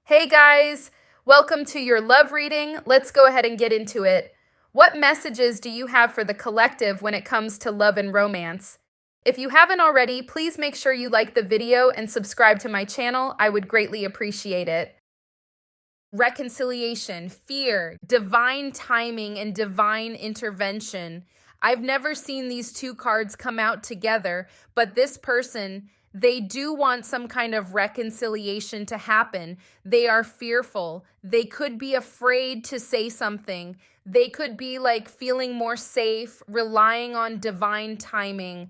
Hey guys, welcome to your love reading. Let's go ahead and get into it. What messages do you have for the collective when it comes to love and romance? If you haven't already, please make sure you like the video and subscribe to my channel. I would greatly appreciate it. Reconciliation, fear, divine timing, and divine intervention. I've never seen these two cards come out together, but this person, they do want some kind of reconciliation to happen. They are fearful. They could be afraid to say something. They could be like feeling more safe, relying on divine timing.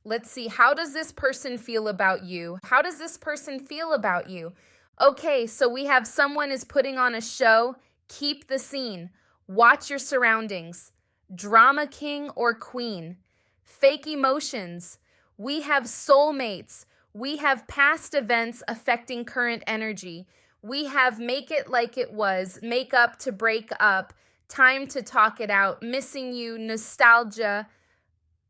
Let's see, how does this person feel about you? How does this person feel about you? Okay, so we have someone is putting on a show. Keep the scene. Watch your surroundings. Drama king or queen. Fake emotions. We have soulmates. We have past events affecting current energy. We have make it like it was, make up to break up, time to talk it out, missing you, nostalgia,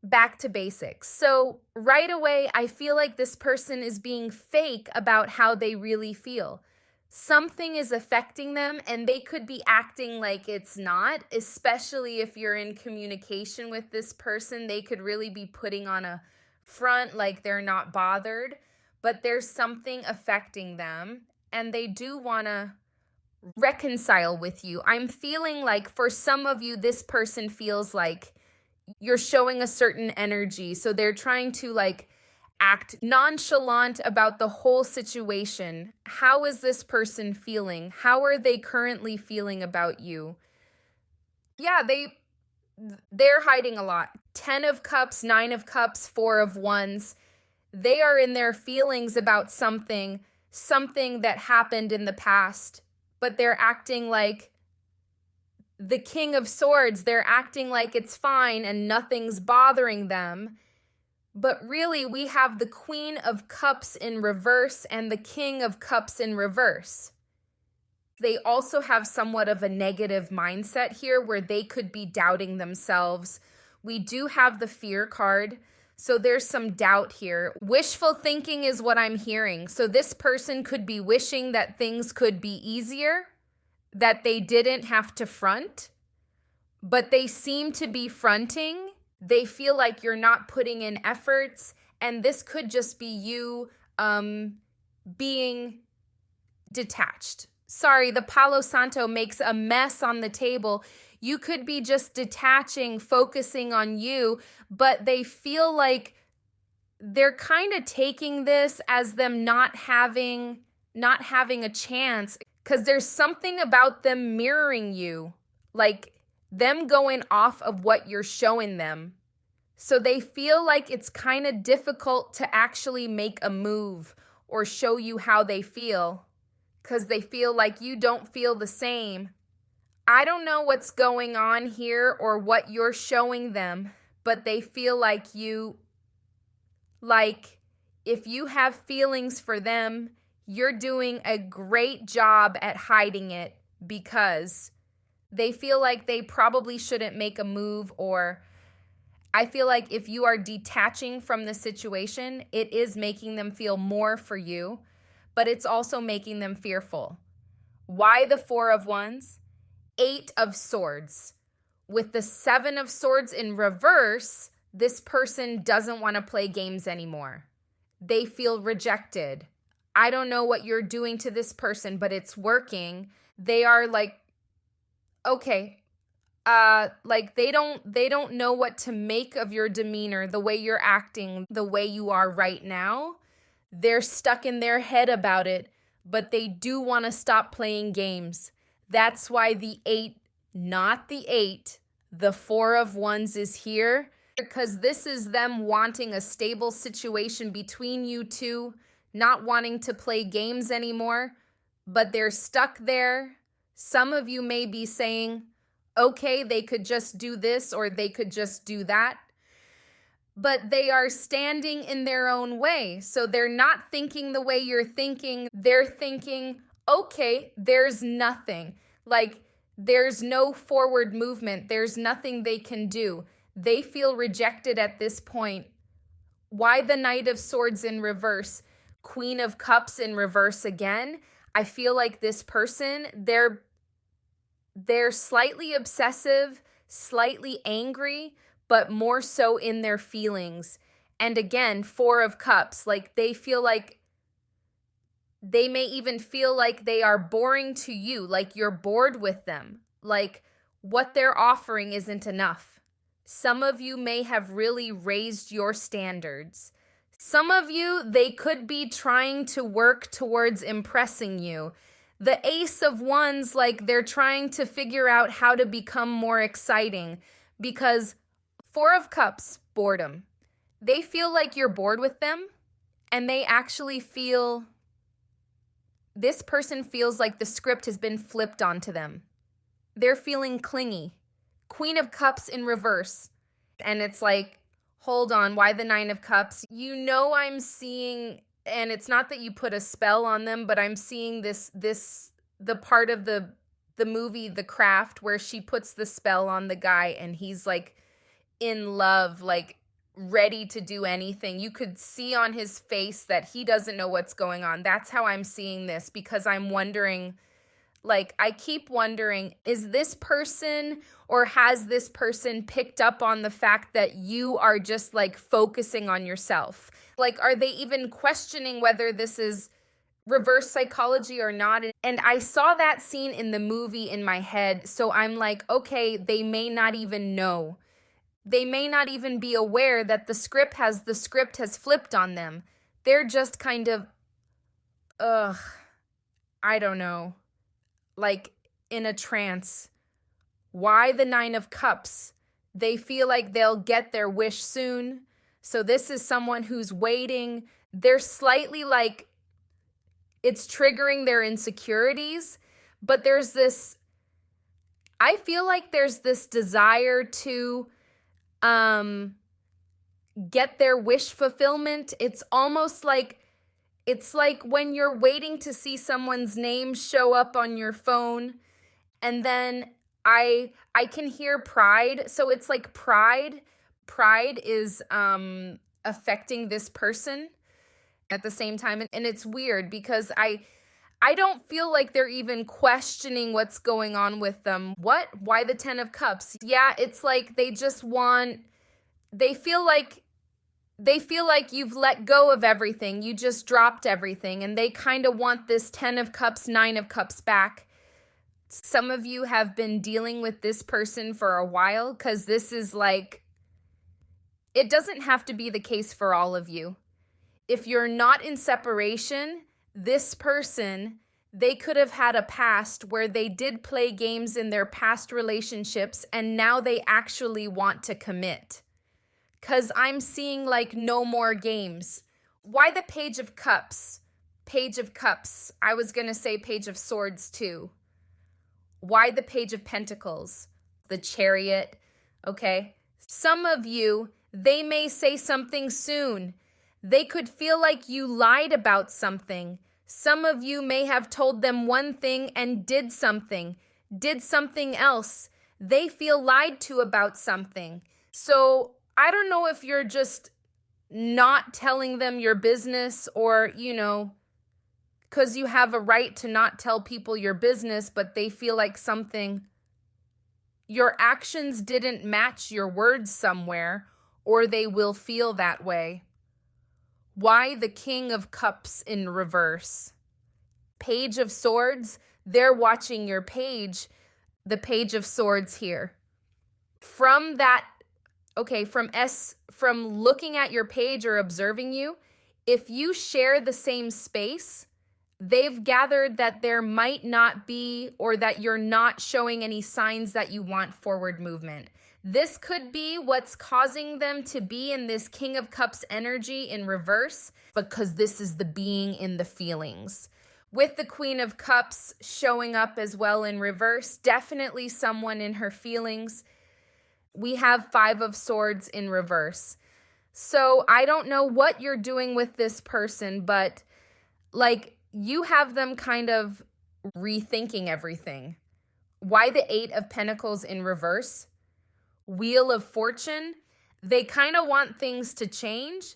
back to basics. So right away, I feel like this person is being fake about how they really feel. Something is affecting them and they could be acting like it's not, especially if you're in communication with this person. They could really be putting on a front like they're not bothered, but there's something affecting them and they do want to reconcile with you. I'm feeling like for some of you, this person feels like you're showing a certain energy. So they're trying to like act nonchalant about the whole situation. How is this person feeling? How are they currently feeling about you? Yeah, they're hiding a lot. 10 of cups, 9 of cups, 4 of wands. They are in their feelings about something that happened in the past, but they're acting like the King of Swords. They're acting like it's fine and nothing's bothering them. But really, we have the Queen of Cups in reverse and the King of Cups in reverse. They also have somewhat of a negative mindset here where they could be doubting themselves. We do have the Fear card, so there's some doubt here. Wishful thinking is what I'm hearing. So this person could be wishing that things could be easier, that they didn't have to front, but they seem to be fronting. They feel like you're not putting in efforts, and this could just be you being detached. Sorry, the Palo Santo makes a mess on the table. You could be just detaching, focusing on you, but they feel like they're kind of taking this as them not having a chance, because there's something about them mirroring you, like them going off of what you're showing them. So they feel like it's kind of difficult to actually make a move or show you how they feel, because they feel like you don't feel the same. I don't know what's going on here or what you're showing them, but they feel like if you have feelings for them, you're doing a great job at hiding it, because they feel like they probably shouldn't make a move. Or I feel like if you are detaching from the situation, it is making them feel more for you, but it's also making them fearful. Why the 4 of wands? 8 of swords. With the 7 of swords in reverse, this person doesn't want to play games anymore. They feel rejected. I don't know what you're doing to this person, but it's working. They are like, okay, like they don't know what to make of your demeanor, the way you're acting, the way you are right now. They're stuck in their head about it, but they do want to stop playing games. That's why the 8, not the 8, the 4 of wands is here, because this is them wanting a stable situation between you two, not wanting to play games anymore, but they're stuck there. Some of you may be saying, okay, they could just do this or they could just do that, but they are standing in their own way. So they're not thinking the way you're thinking. They're thinking, okay, there's nothing. Like, there's no forward movement. There's nothing they can do. They feel rejected at this point. Why the Knight of Swords in reverse? Queen of Cups in reverse again. I feel like this person, they're slightly obsessive, slightly angry, but more so in their feelings. And again, 4 of Cups, like they feel like they may even feel like they are boring to you, like you're bored with them, like what they're offering isn't enough. Some of you may have really raised your standards. Some of you, they could be trying to work towards impressing you. The Ace of Wands, like they're trying to figure out how to become more exciting because 4 of Cups, boredom. They feel like you're bored with them, and they actually feel, this person feels like the script has been flipped onto them. They're feeling clingy. Queen of Cups in reverse. And it's like, hold on, why the 9 of Cups? You know, I'm seeing, and it's not that you put a spell on them, but I'm seeing the part of the movie The Craft where she puts the spell on the guy and he's like in love, like ready to do anything. You could see on his face that he doesn't know what's going on. That's how I'm seeing this, because I'm wondering, like, I keep wondering, is this person, or has this person picked up on the fact that you are just like focusing on yourself? Like, are they even questioning whether this is reverse psychology or not? And I saw that scene in the movie in my head. So I'm like, okay, they may not even know. They may not even be aware that the script has flipped on them. They're just kind of, I don't know, like in a trance. Why the 9 of Cups? They feel like they'll get their wish soon. So this is someone who's waiting. They're slightly like, it's triggering their insecurities, but there's this, I feel like there's this desire to get their wish fulfillment. It's almost like, it's like when you're waiting to see someone's name show up on your phone, and then I can hear pride. So it's like pride is affecting this person at the same time. And it's weird because I don't feel like they're even questioning what's going on with them. What? Why the 10 of Cups? Yeah, it's like they just want, they feel like you've let go of everything. You just dropped everything, and they kind of want this 10 of Cups, 9 of Cups back. Some of you have been dealing with this person for a while, because this is like, it doesn't have to be the case for all of you. If you're not in separation, this person, they could have had a past where they did play games in their past relationships, and now they actually want to commit. Because I'm seeing like no more games. Why the Page of Cups? Page of Cups. I was going to say Page of Swords too. Why the Page of Pentacles? The Chariot. Okay. Some of you, they may say something soon. They could feel like you lied about something. Some of you may have told them one thing and did something else. They feel lied to about something. So I don't know if you're just not telling them your business, or, you know, because you have a right to not tell people your business, but they feel like something, your actions didn't match your words somewhere, or they will feel that way. Why the King of Cups in reverse? Page of Swords, they're watching your page, the Page of Swords here. From that, okay, from looking at your page or observing you, if you share the same space, they've gathered that there might not be, or that you're not showing any signs that you want forward movement. This could be what's causing them to be in this King of Cups energy in reverse, because this is the being in the feelings. With the Queen of Cups showing up as well in reverse, definitely someone in her feelings. We have 5 of Swords in reverse. So I don't know what you're doing with this person, but like you have them kind of rethinking everything. Why the 8 of Pentacles in reverse? Wheel of Fortune. They kind of want things to change.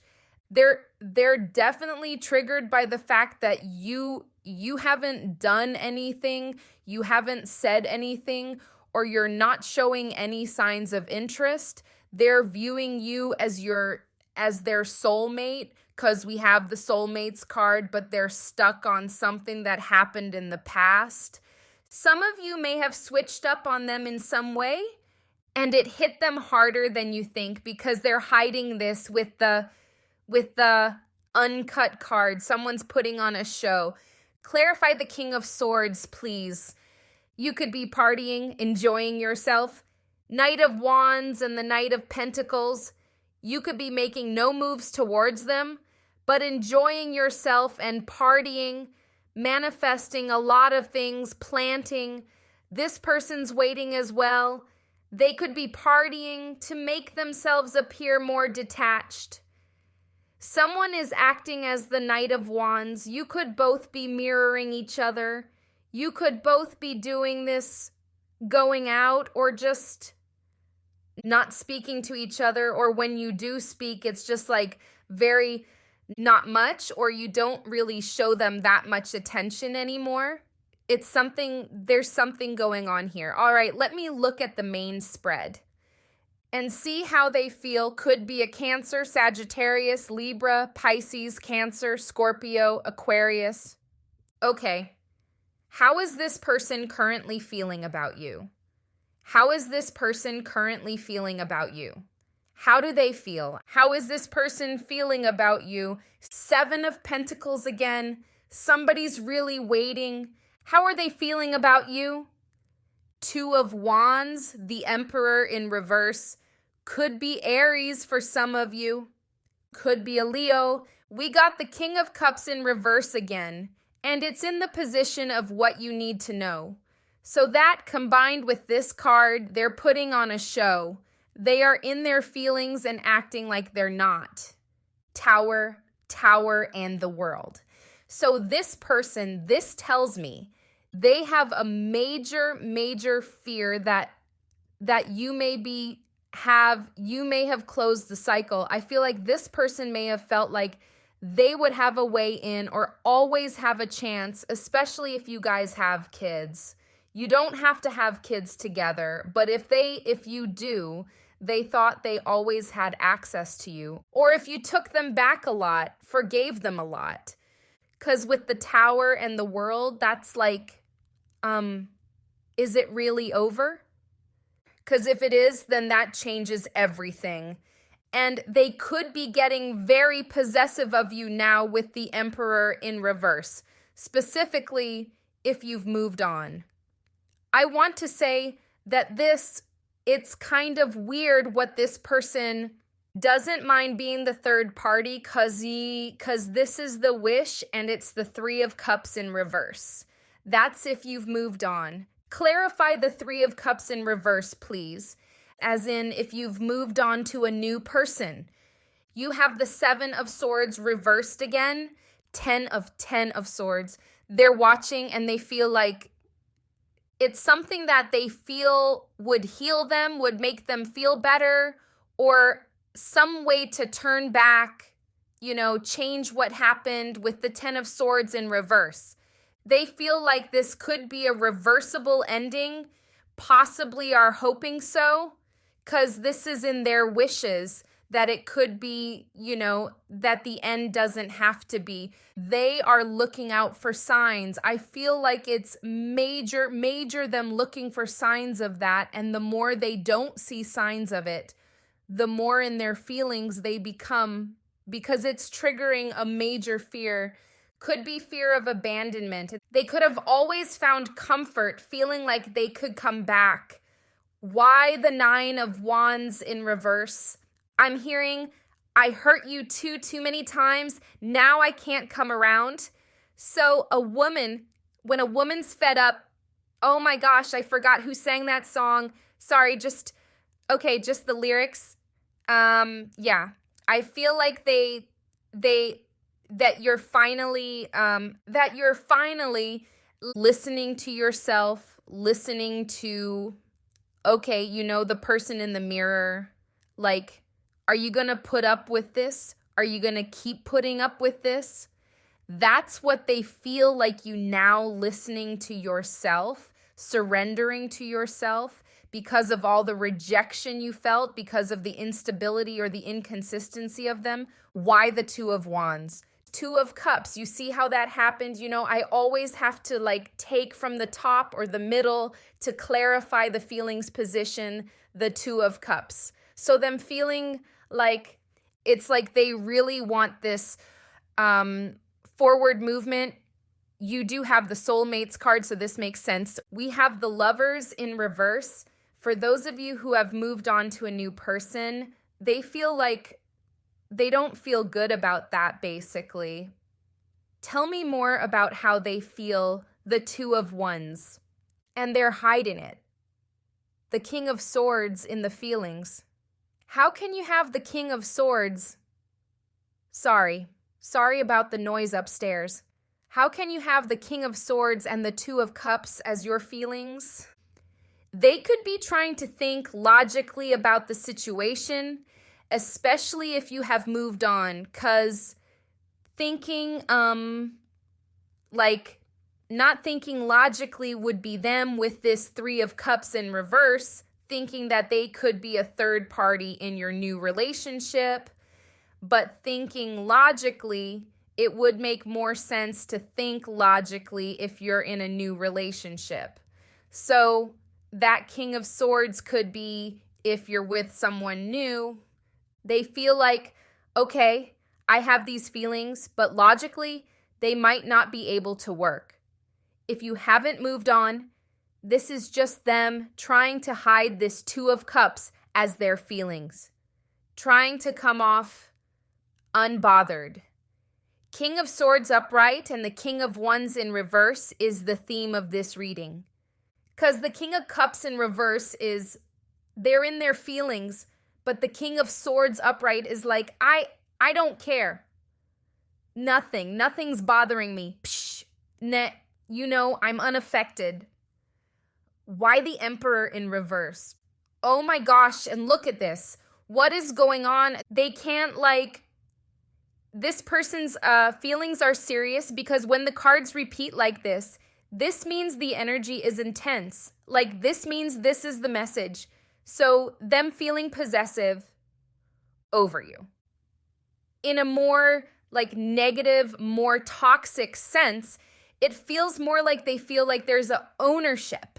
They're definitely triggered by the fact that you you haven't done anything, you haven't said anything, or you're not showing any signs of interest. They're viewing you as their soulmate, because we have the soulmates card, but they're stuck on something that happened in the past. Some of you may have switched up on them in some way, and it hit them harder than you think because they're hiding this with the uncut card. Someone's putting on a show. Clarify the King of Swords, please. You could be partying, enjoying yourself. Knight of Wands and the Knight of Pentacles. You could be making no moves towards them, but enjoying yourself and partying, manifesting a lot of things, planting. This person's waiting as well. They could be partying to make themselves appear more detached. Someone is acting as the Knight of Wands. You could both be mirroring each other. You could both be doing this, going out, or just not speaking to each other. Or when you do speak, it's just like very not much, or you don't really show them that much attention anymore. There's something going on here. All right, let me look at the main spread and see how they feel. Could be a Cancer, Sagittarius, Libra, Pisces, Cancer, Scorpio, Aquarius. Okay, how is this person currently feeling about you? How is this person currently feeling about you? How do they feel? How is this person feeling about you? 7 of Pentacles again. Somebody's really waiting. How are they feeling about you? 2 of Wands, the Emperor in reverse. Could be Aries for some of you. Could be a Leo. We got the King of Cups in reverse again, and it's in the position of what you need to know. So that combined with this card, they're putting on a show. They are in their feelings and acting like they're not. Tower, and the World. So this person, this tells me they have a major fear that you may have closed the cycle. I feel like this person may have felt like they would have a way in or always have a chance, especially if you guys have kids. You don't have to have kids together, but if you do, they thought they always had access to you. Or if you took them back a lot, forgave them a lot. Because with the Tower and the World, that's like, is it really over? Because if it is, then that changes everything. And they could be getting very possessive of you now with the Emperor in reverse, specifically if you've moved on. I want to say that it's kind of weird what this person doesn't mind being the third party because this is the Wish and it's the 3 of Cups in reverse. That's if you've moved on. Clarify the 3 of Cups in reverse, please. As in, if you've moved on to a new person. You have the 7 of Swords reversed again. 10 of Swords. They're watching and they feel like it's something that they feel would heal them, would make them feel better, or some way to turn back, change what happened with the 10 of Swords in reverse. They feel like this could be a reversible ending, possibly are hoping so, because this is in their wishes that it could be, that the end doesn't have to be. They are looking out for signs. I feel like it's major them looking for signs of that, and the more they don't see signs of it, the more in their feelings they become, because it's triggering a major fear. Could be fear of abandonment. They could have always found comfort, feeling like they could come back. Why the 9 of Wands in reverse? I'm hearing, I hurt you too many times. Now I can't come around. So when a woman's fed up, oh my gosh, I forgot who sang that song. Sorry, just the lyrics. Yeah, I feel like that you're finally listening to yourself, listening to, the person in the mirror, like, are you going to put up with this? Are you going to keep putting up with this? That's what they feel like you now listening to yourself, surrendering to yourself because of all the rejection you felt, because of the instability or the inconsistency of them. Why the Two of Wands? Two of Cups, you see how that happened? You know, I always have to like take from the top or the middle to clarify the feelings position, the Two of Cups. So them feeling like it's like they really want this forward movement. You do have the soulmates card, so this makes sense. We have the Lovers in reverse. For those of you who have moved on to a new person, they feel like they don't feel good about that, basically. Tell me more about how they feel the Two of Wands, and they're hiding it. The King of Swords in the feelings. How can you have the King of Swords? Sorry about the noise upstairs. How can you have the King of Swords and the Two of Cups as your feelings? They could be trying to think logically about the situation, especially if you have moved on, because thinking, like, not thinking logically would be them with this Three of Cups in reverse, thinking that they could be a third party in your new relationship. But thinking logically, it would make more sense to think logically if you're in a new relationship. So that King of Swords could be if you're with someone new. They feel like, okay, I have these feelings, but logically, they might not be able to work. If you haven't moved on, this is just them trying to hide this Two of Cups as their feelings, trying to come off unbothered. King of Swords upright and the King of Wands in reverse is the theme of this reading. Because the King of Cups in reverse is, they're in their feelings, but the King of Swords upright is like, I don't care. Nothing's bothering me. Psh, you know, I'm unaffected. Why the Emperor in reverse? Oh my gosh, and look at this. What is going on? They can't this person's feelings are serious because when the cards repeat like this means the energy is intense. Like, this means this is the message. So them feeling possessive over you. In a more negative, more toxic sense, it feels more like they feel like there's a ownership.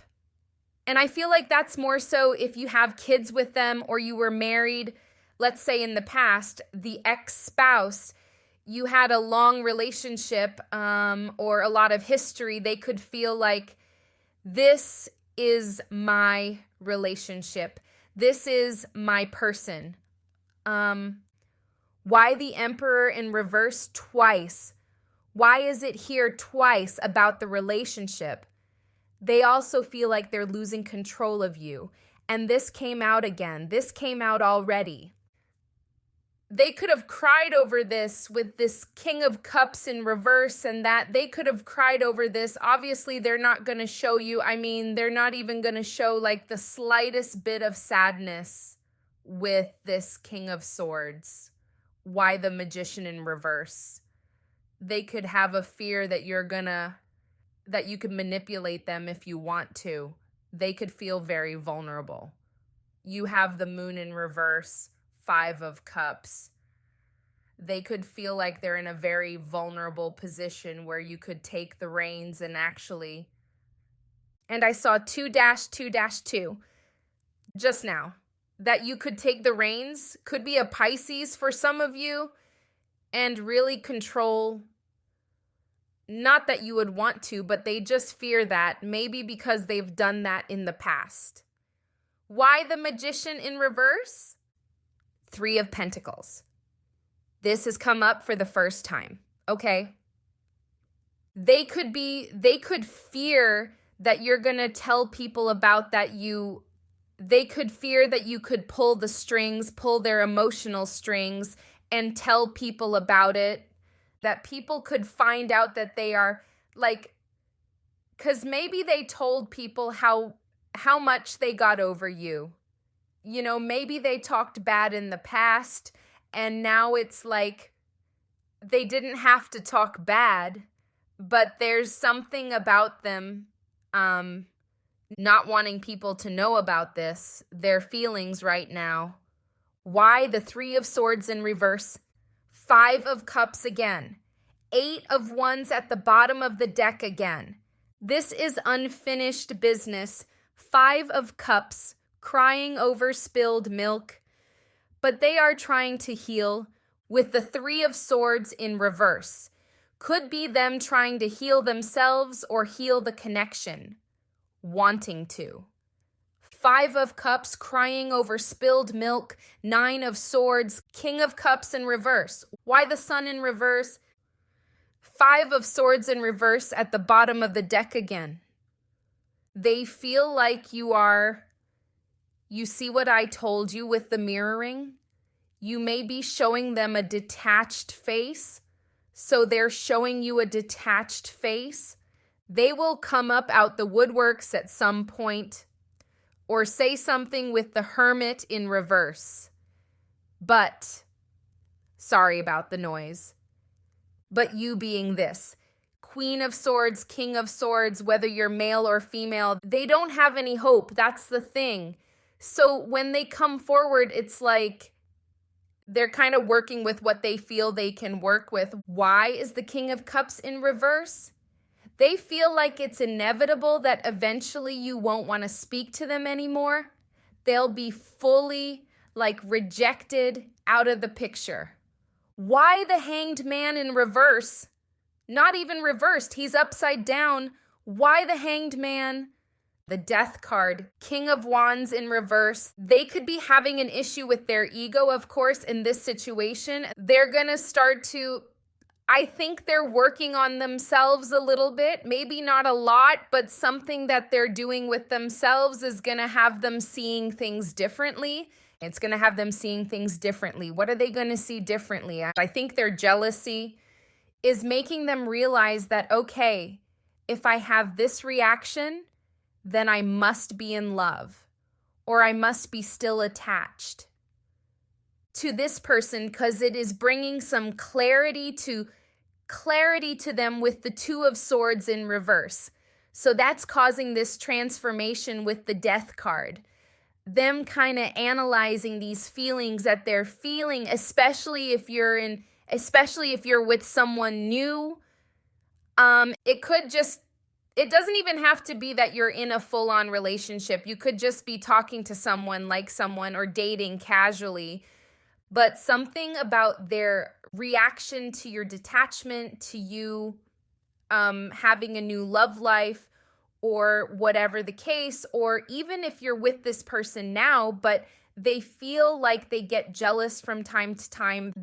And I feel like that's more so if you have kids with them or you were married, let's say in the past, the ex-spouse, you had a long relationship or a lot of history, they could feel like this is my relationship. This is my person. Why the Emperor in reverse twice? Why is it here twice about the relationship? They also feel like they're losing control of you. And this came out again. This came out already. They could have cried over this with this King of Cups in reverse and that. They could have cried over this. Obviously, they're not going to show you. I mean, they're not even going to show like the slightest bit of sadness with this King of Swords. Why the Magician in reverse? They could have a fear that that you could manipulate them if you want to. They could feel very vulnerable. You have the Moon in reverse. Five of Cups. They could feel like they're in a very vulnerable position where you could take the reins and actually. And I saw 2-2-2 just now. That you could take the reins. Could be a Pisces for some of you. And really control. Not that you would want to, but they just fear that. Maybe because they've done that in the past. Why the Magician in reverse? Three of Pentacles. This has come up for the first time, okay? They could fear that you're going to tell people about that they could fear that you could pull the strings, pull their emotional strings and tell people about it, that people could find out that they are because maybe they told people how much they got over you. You know, maybe they talked bad in the past and now it's like they didn't have to talk bad, but there's something about them not wanting people to know about this, their feelings right now. Why the Three of Swords in reverse, Five of Cups again, Eight of Wands at the bottom of the deck again. This is unfinished business. Five of Cups, crying over spilled milk, but they are trying to heal with the Three of Swords in reverse. Could be them trying to heal themselves or heal the connection, wanting to. Five of Cups, crying over spilled milk. Nine of Swords, King of Cups in reverse. Why the Sun in reverse? Five of Swords in reverse at the bottom of the deck again. They feel like you see what I told you with the mirroring? You may be showing them a detached face, so they're showing you a detached face. They will come up out the woodworks at some point or say something with the Hermit in reverse. But, sorry about the noise, but you being this, Queen of Swords, King of Swords, whether you're male or female, they don't have any hope. That's the thing. So when they come forward, it's like they're kind of working with what they feel they can work with. Why is the King of Cups in reverse? They feel like it's inevitable that eventually you won't want to speak to them anymore. They'll be fully rejected out of the picture. Why the Hanged Man in reverse? Not even reversed. He's upside down. Why the Hanged Man? The Death card, King of Wands in reverse. They could be having an issue with their ego, of course, in this situation. They're going to start to, I think they're working on themselves a little bit. Maybe not a lot, but something that they're doing with themselves is going to have them seeing things differently. It's going to have them seeing things differently. What are they going to see differently? I think their jealousy is making them realize that, okay, if I have this reaction, then I must be in love, or I must be still attached to this person, because it is bringing some clarity to them with the Two of Swords in reverse. So that's causing this transformation with the Death card. Them kind of analyzing these feelings that they're feeling, especially if you're with someone new. It doesn't even have to be that you're in a full-on relationship. You could just be talking to someone, like someone, or dating casually. But something about their reaction to your detachment, to you having a new love life, or whatever the case, or even if you're with this person now, but they feel like they get jealous from time to time.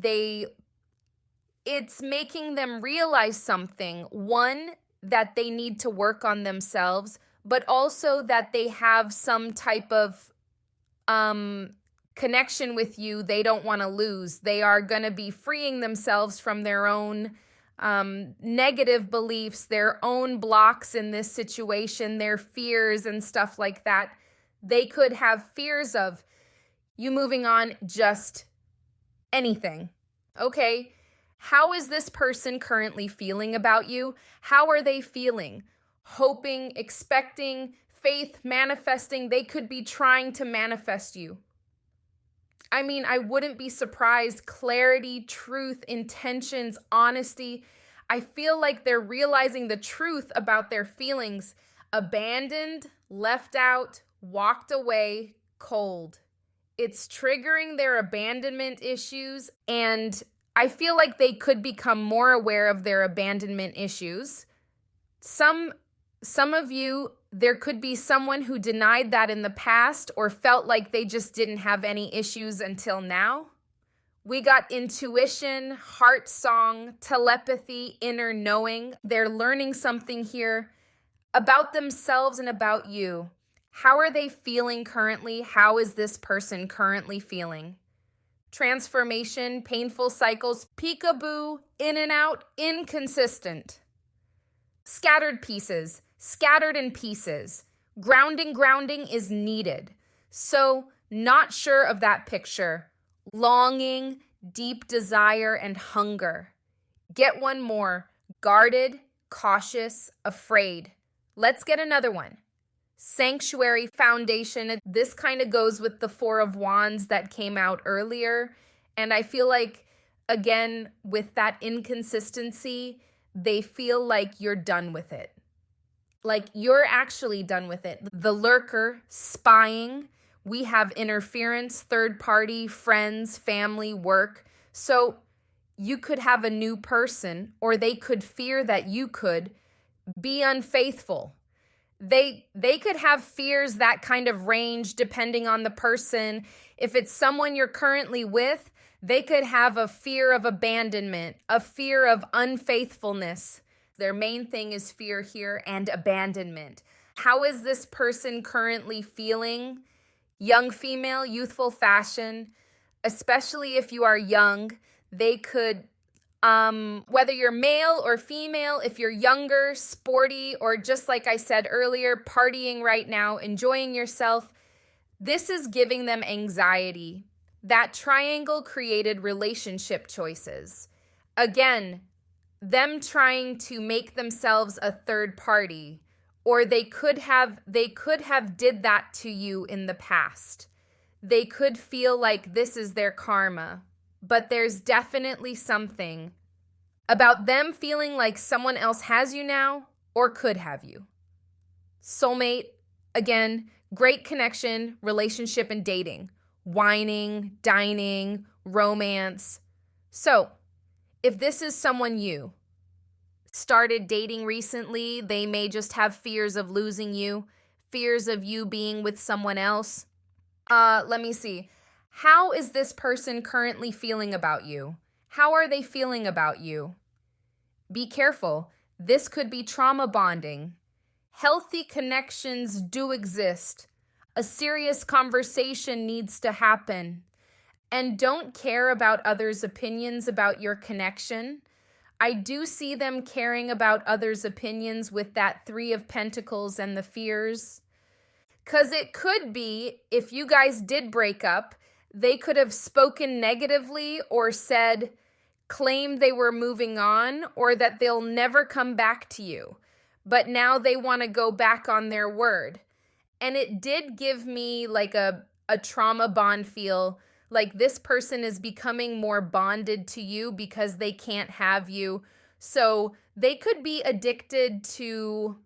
It's making them realize something. One, that they need to work on themselves, but also that they have some type of connection with you they don't want to lose. They are going to be freeing themselves from their own negative beliefs, their own blocks in this situation, their fears and stuff like that. They could have fears of you moving on, just anything. Okay. How is this person currently feeling about you? How are they feeling? Hoping, expecting, faith, manifesting. They could be trying to manifest you. I mean, I wouldn't be surprised. Clarity, truth, intentions, honesty. I feel like they're realizing the truth about their feelings. Abandoned, left out, walked away, cold. It's triggering their abandonment issues, and I feel like they could become more aware of their abandonment issues. Some of you, there could be someone who denied that in the past or felt like they just didn't have any issues until now. We got intuition, heart song, telepathy, inner knowing. They're learning something here about themselves and about you. How are they feeling currently? How is this person currently feeling? Transformation, painful cycles, peekaboo, in and out, inconsistent. Scattered pieces, scattered in pieces. Grounding is needed. So, not sure of that picture. Longing, deep desire, and hunger. Get one more. Guarded, cautious, afraid. Let's get another one. Sanctuary, foundation. This kind of goes with the Four of Wands that came out earlier. And I feel like, again, with that inconsistency, they feel like you're done with it. Like you're actually done with it. The lurker, spying. We have interference, third party, friends, family, work. So you could have a new person, or they could fear that you could be unfaithful. They could have fears that kind of range depending on the person. If it's someone you're currently with, they could have a fear of abandonment, a fear of unfaithfulness. Their main thing is fear here and abandonment. How is this person currently feeling? Young female, youthful fashion, especially if you are young, they could, whether you're male or female, if you're younger, sporty, or just like I said earlier, partying right now, enjoying yourself, this is giving them anxiety. That triangle created relationship choices. Again, them trying to make themselves a third party, or they could have did that to you in the past. They could feel like this is their karma, but there's definitely something about them feeling like someone else has you now or could have you. Soulmate, again, great connection, relationship, and dating. Whining, dining, romance. So, if this is someone you started dating recently, they may just have fears of losing you, fears of you being with someone else. Let me see. How is this person currently feeling about you? How are they feeling about you? Be careful. This could be trauma bonding. Healthy connections do exist. A serious conversation needs to happen. And don't care about others' opinions about your connection. I do see them caring about others' opinions with that Three of Pentacles and the fears. Because it could be, if you guys did break up, they could have spoken negatively or said, claimed they were moving on or that they'll never come back to you. But now they want to go back on their word. And it did give me like a trauma bond feel, like this person is becoming more bonded to you because they can't have you. So they could be addicted to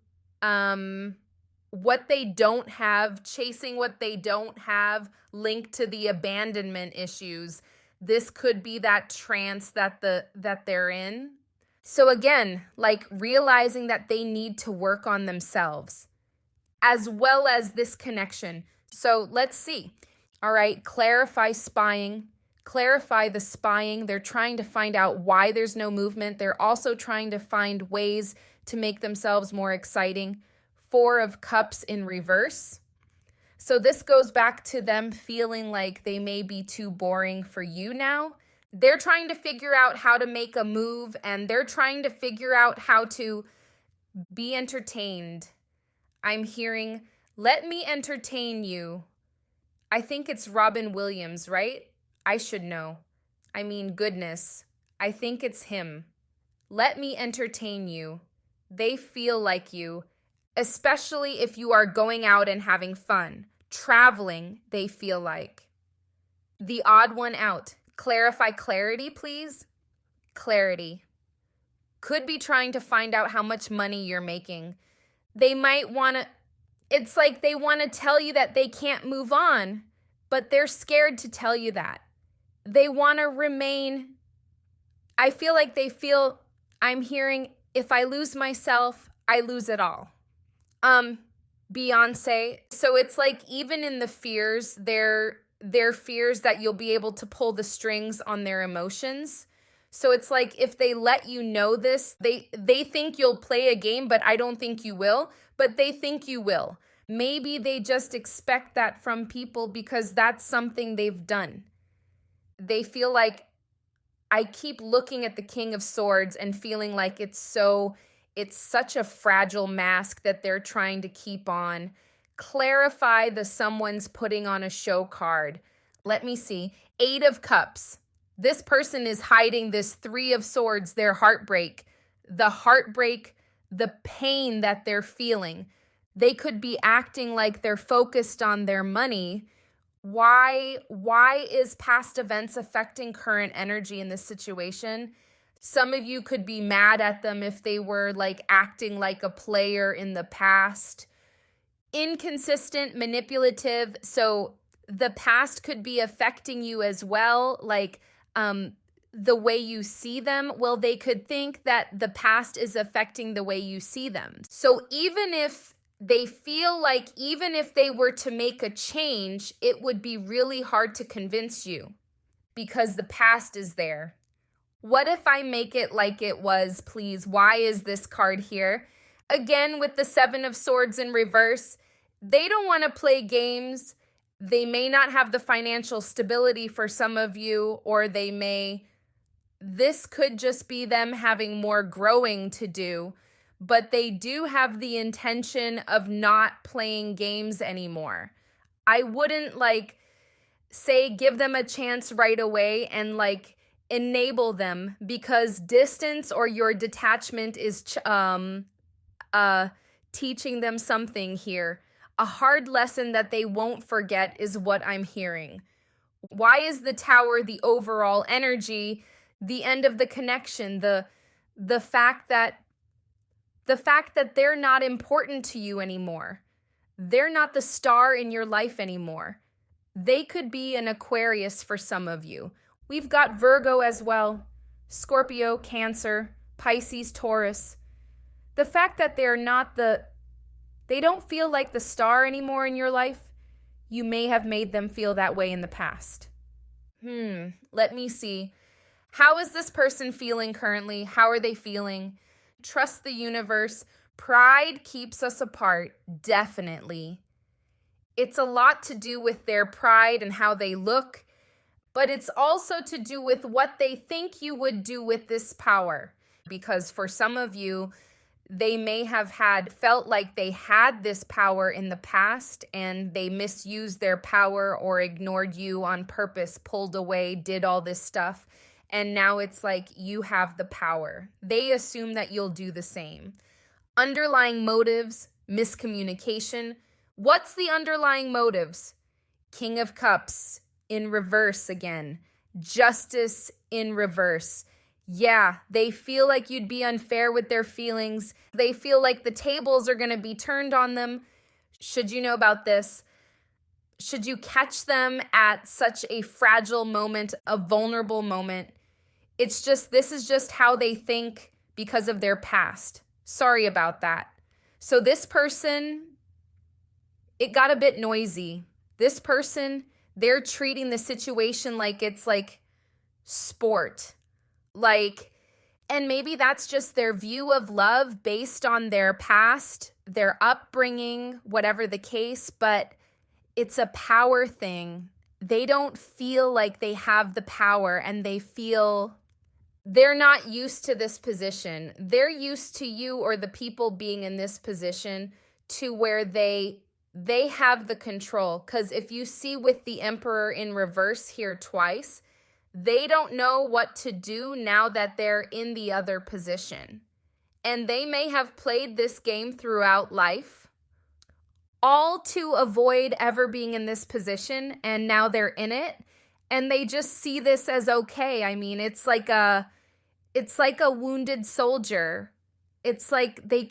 what they don't have, chasing what they don't have, linked to the abandonment issues. This could be that trance that they're in. So again, like realizing that they need to work on themselves, as well as this connection. So let's see. All right, clarify spying. Clarify the spying. They're trying to find out why there's no movement. They're also trying to find ways to make themselves more exciting. Four of Cups in reverse. So this goes back to them feeling like they may be too boring for you now. They're trying to figure out how to make a move, and they're trying to figure out how to be entertained. I'm hearing, let me entertain you. I think it's Robin Williams, right? I should know. I mean, goodness. I think it's him. Let me entertain you. They feel like you, especially if you are going out and having fun. Traveling, they feel like. The odd one out. Clarify clarity, please. Clarity. Could be trying to find out how much money you're making. They might want to, it's like they want to tell you that they can't move on, but they're scared to tell you that. They want to remain, I feel like they feel, I'm hearing, if I lose myself, I lose it all. Beyonce. So it's like even in the fears, they're fears that you'll be able to pull the strings on their emotions. So it's like if they let you know this, they think you'll play a game, but I don't think you will, but they think you will. Maybe they just expect that from people because that's something they've done. They feel like, I keep looking at the King of Swords and feeling like it's such a fragile mask that they're trying to keep on. Clarify the someone's putting on a show card. Let me see. 8 of Cups. This person is hiding this Three of Swords, their heartbreak, the pain that they're feeling. They could be acting like they're focused on their money. Why is past events affecting current energy in this situation? Some of you could be mad at them if they were like acting like a player in the past. Inconsistent, manipulative. So the past could be affecting you as well. Like the way you see them. Well, they could think that the past is affecting the way you see them. So even if they feel like even if they were to make a change, it would be really hard to convince you because the past is there. What if I make it like it was, please? Why is this card here? Again, with the Seven of Swords in reverse, they don't want to play games. They may not have the financial stability for some of you, or this could just be them having more growing to do, but they do have the intention of not playing games anymore. I wouldn't say give them a chance right away and enable them, because distance or your detachment is teaching them something here. A hard lesson that they won't forget is what I'm hearing. Why is the Tower the overall energy, the end of the connection, the fact that they're not important to you anymore? They're not the star in your life anymore. They could be an Aquarius for some of you. We've got Virgo as well, Scorpio, Cancer, Pisces, Taurus. The fact that they don't feel like the star anymore in your life, you may have made them feel that way in the past. Let me see. How is this person feeling currently? How are they feeling? Trust the universe. Pride keeps us apart, definitely. It's a lot to do with their pride and how they look, but it's also to do with what they think you would do with this power. Because for some of you, they may have felt like they had this power in the past and they misused their power or ignored you on purpose, pulled away, did all this stuff. And now it's like you have the power. They assume that you'll do the same. Underlying motives, miscommunication. What's the underlying motives? King of Cups in reverse again. Justice in reverse. Yeah, they feel like you'd be unfair with their feelings. They feel like the tables are going to be turned on them. Should you know about this? Should you catch them at such a fragile moment, a vulnerable moment? This is just how they think because of their past. Sorry about that. So this person, it got a bit noisy. This person, they're treating the situation like it's like sport. And maybe that's just their view of love based on their past, their upbringing, whatever the case, but it's a power thing. They don't feel like they have the power, and they feel they're not used to this position. They're used to you or the people being in this position to where they have the control. Because if you see with the Emperor in reverse here twice, they don't know what to do now that they're in the other position. And they may have played this game throughout life, all to avoid ever being in this position, and now they're in it, and they just see this as okay. I mean, it's like a wounded soldier. It's like they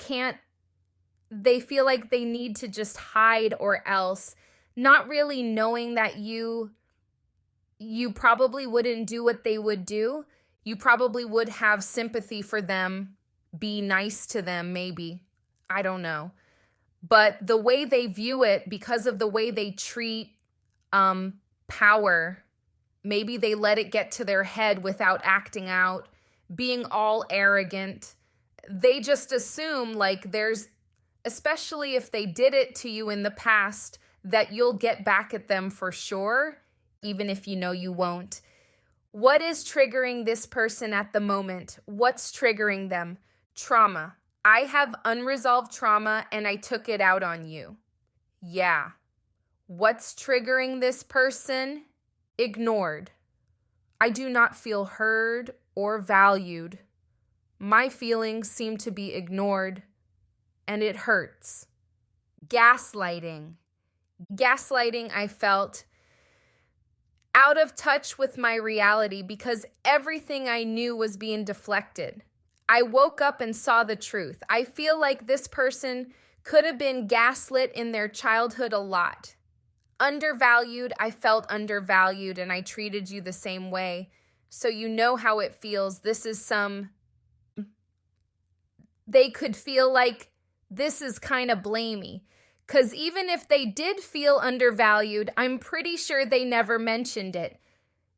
feel like they need to just hide or else, not really knowing that you probably wouldn't do what they would do. You probably would have sympathy for them, be nice to them, maybe. I don't know. But the way they view it, because of the way they treat power, maybe they let it get to their head without acting out, being all arrogant. They just assume especially if they did it to you in the past, that you'll get back at them for sure, even if you know you won't. What is triggering this person at the moment? What's triggering them? Trauma. I have unresolved trauma and I took it out on you. Yeah. What's triggering this person? Ignored. I do not feel heard or valued. My feelings seem to be ignored, and it hurts. Gaslighting. Gaslighting, I felt out of touch with my reality because everything I knew was being deflected. I woke up and saw the truth. I feel like this person could have been gaslit in their childhood a lot. Undervalued, I felt undervalued and I treated you the same way. So you know how it feels. They could feel like this is kind of blamey. Because even if they did feel undervalued, I'm pretty sure they never mentioned it.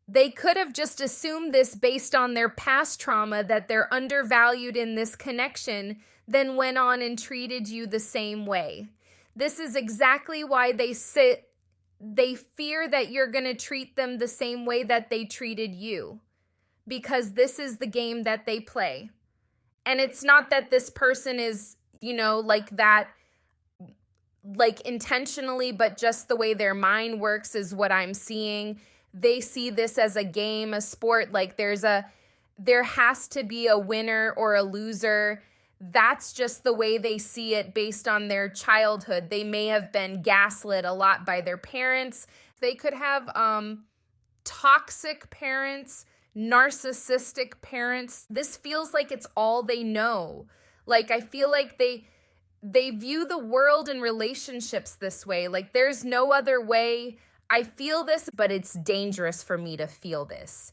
They could have just assumed this based on their past trauma, that they're undervalued in this connection, then went on and treated you the same way. This is exactly why they fear that you're going to treat them the same way that they treated you, because this is the game that they play. And it's not that this person is, like that, like intentionally, but just the way their mind works is what I'm seeing. They see this as a game, a sport, like there has to be a winner or a loser. That's just the way they see it based on their childhood. They may have been gaslit a lot by their parents. They could have toxic parents, narcissistic parents. This feels like it's all they know. Like, I feel like they view the world and relationships this way. Like, there's no other way. I feel this, but it's dangerous for me to feel this.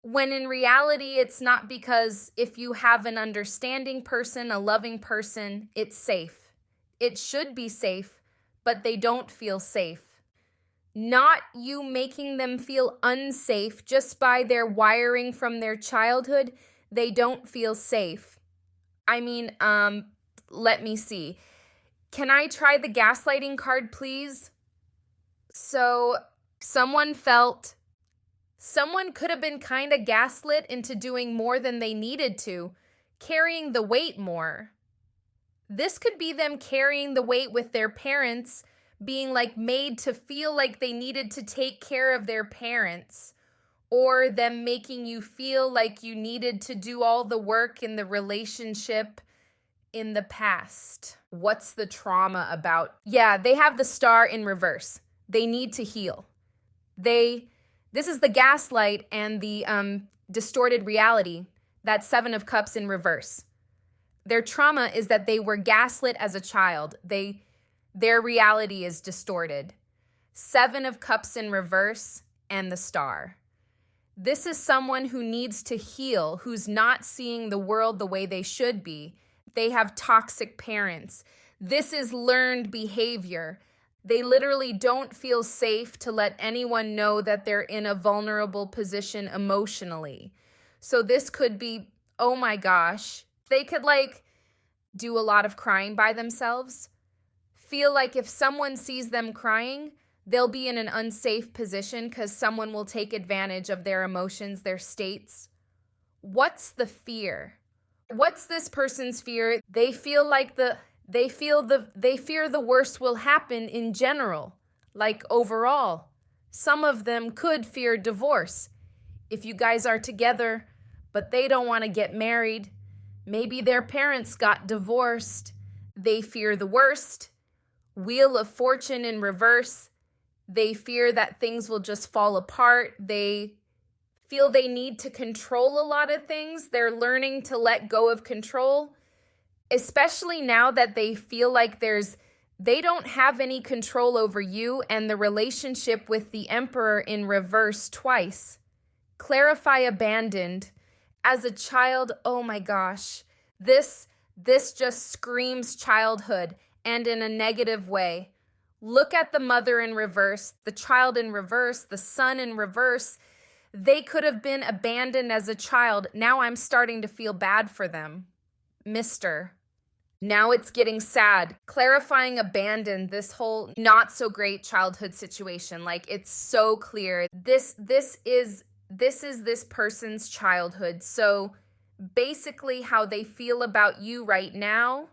When in reality, it's not, because if you have an understanding person, a loving person, it's safe. It should be safe, but they don't feel safe. Not you making them feel unsafe just by their wiring from their childhood. They don't feel safe. I mean, let me see. Can I try the gaslighting card, please? So someone could have been kind of gaslit into doing more than they needed to, carrying the weight more. This could be them carrying the weight with their parents, being like made to feel like they needed to take care of their parents, or them making you feel like you needed to do all the work in the relationship in the past. What's the trauma about? Yeah, they have the star in reverse. They need to heal. This is the gaslight and the distorted reality, that 7 of Cups in reverse. Their trauma is that they were gaslit as a child. Their reality is distorted. 7 of Cups in reverse and the star. This is someone who needs to heal, who's not seeing the world the way they should be. They have toxic parents. This is learned behavior. They literally don't feel safe to let anyone know that they're in a vulnerable position emotionally. So this could be, oh my gosh, they could do a lot of crying by themselves. Feel like if someone sees them crying, they'll be in an unsafe position because someone will take advantage of their emotions, their states. What's the fear? What's this person's fear? They feel like they fear the worst will happen in general, like overall. Some of them could fear divorce. If you guys are together, but they don't want to get married, maybe their parents got divorced. They fear the worst. Wheel of Fortune in reverse. They fear that things will just fall apart. They feel they need to control a lot of things. They're learning to let go of control, especially now that they feel like they don't have any control over you, and the relationship with the Emperor in reverse twice. Clarify abandoned. As a child, oh my gosh, this just screams childhood, and in a negative way. Look at the mother in reverse, the child in reverse, the son in reverse. They could have been abandoned as a child. Now I'm starting to feel bad for them. Mister. Now it's getting sad. Clarifying abandoned, this whole not so great childhood situation. Like, it's so clear. This is this person's childhood. So basically how they feel about you right now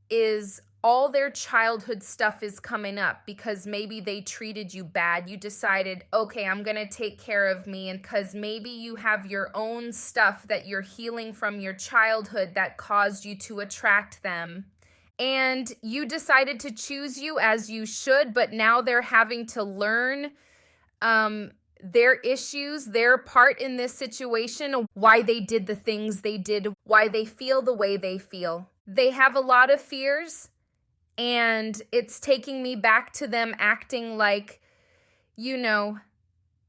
is all their childhood stuff is coming up because maybe they treated you bad. You decided, okay, I'm going to take care of me. And because maybe you have your own stuff that you're healing from your childhood that caused you to attract them. And you decided to choose you as you should, but now they're having to learn their issues, their part in this situation, why they did the things they did, why they feel the way they feel. They have a lot of fears. And it's taking me back to them acting like, you know,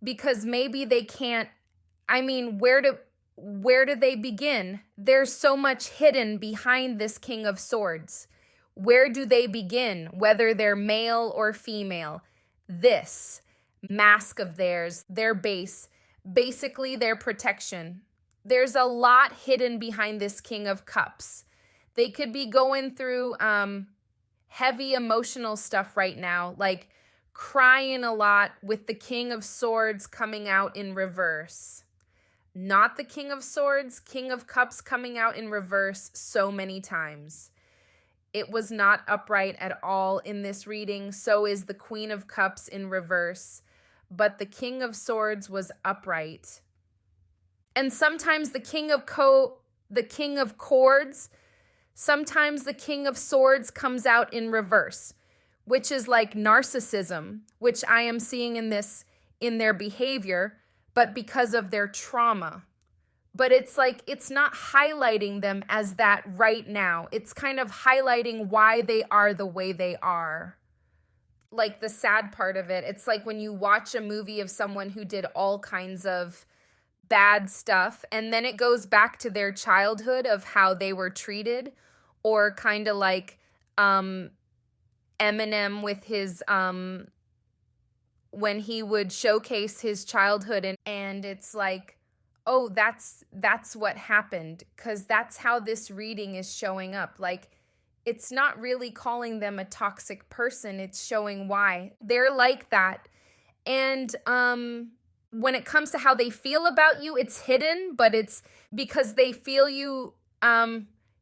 because maybe they can't, I mean, where do they begin? There's so much hidden behind this King of Swords. Where do they begin? Whether they're male or female. This mask of theirs, their base, basically their protection. There's a lot hidden behind this King of Cups. They could be going through, heavy emotional stuff right now, like crying a lot with the King of Swords coming out in reverse. Not the King of Swords, King of Cups coming out in reverse so many times. It was not upright at all in this reading. So is the Queen of Cups in reverse. But the King of Swords was upright. And sometimes the King of Cords, sometimes the King of Swords comes out in reverse, which is like narcissism, which I am seeing in their behavior, but because of their trauma. But it's like, it's not highlighting them as that right now. It's kind of highlighting why they are the way they are. Like the sad part of it, it's like when you watch a movie of someone who did all kinds of bad stuff, and then it goes back to their childhood of how they were treated, or kind of like Eminem with his when he would showcase his childhood, and it's like, oh, that's what happened, because that's how this reading is showing up. Like, it's not really calling them a toxic person, it's showing why they're like that. And when it comes to how they feel about you, it's hidden, but it's because they feel you,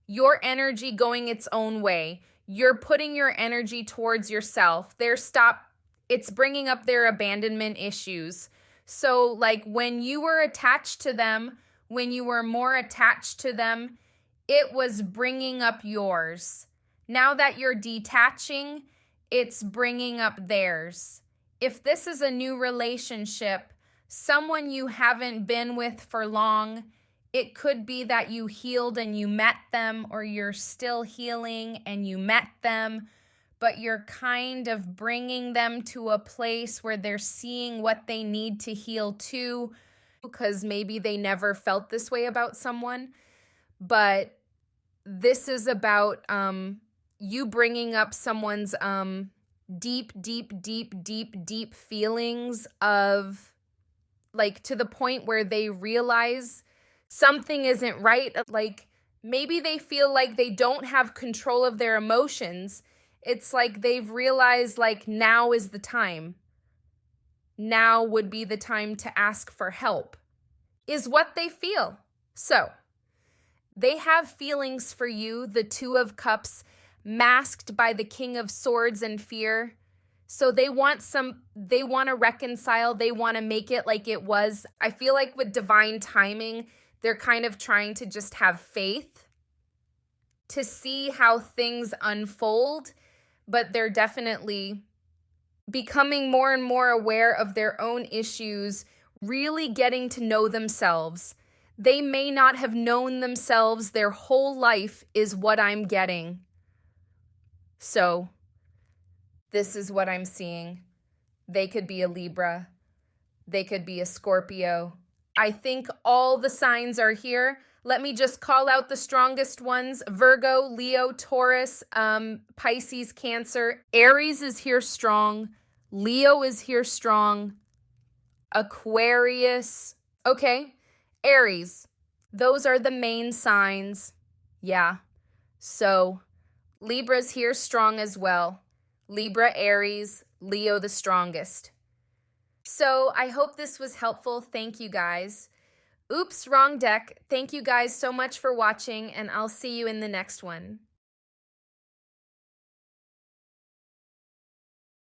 your energy going its own way. You're putting your energy towards yourself. It's bringing up their abandonment issues. So like when you were attached to them, when you were more attached to them, it was bringing up yours. Now that you're detaching, it's bringing up theirs. If this is a new relationship, someone you haven't been with for long, it could be that you healed and you met them, or you're still healing and you met them, but you're kind of bringing them to a place where they're seeing what they need to heal too, because maybe they never felt this way about someone. But this is about you bringing up someone's deep feelings of, like, to the point where they realize something isn't right. Like, maybe they feel like they don't have control of their emotions. It's like they've realized, like, now is the time. Now would be the time to ask for help, is what they feel. So, they have feelings for you, the Two of Cups, masked by the King of Swords and fear. So they want to reconcile, they want to make it like it was. I feel like with divine timing, they're kind of trying to just have faith to see how things unfold, but they're definitely becoming more and more aware of their own issues, really getting to know themselves. They may not have known themselves their whole life, is what I'm getting. So, this is what I'm seeing. They could be a Libra. They could be a Scorpio. I think all the signs are here. Let me just call out the strongest ones. Virgo, Leo, Taurus, Pisces, Cancer. Aries is here strong. Leo is here strong. Aquarius. Okay, Aries. Those are the main signs. Yeah. So, Libra's here strong as well. Libra, Aries, Leo the strongest. So I hope this was helpful. Thank you guys. Oops, wrong deck. Thank you guys so much for watching, and I'll see you in the next one.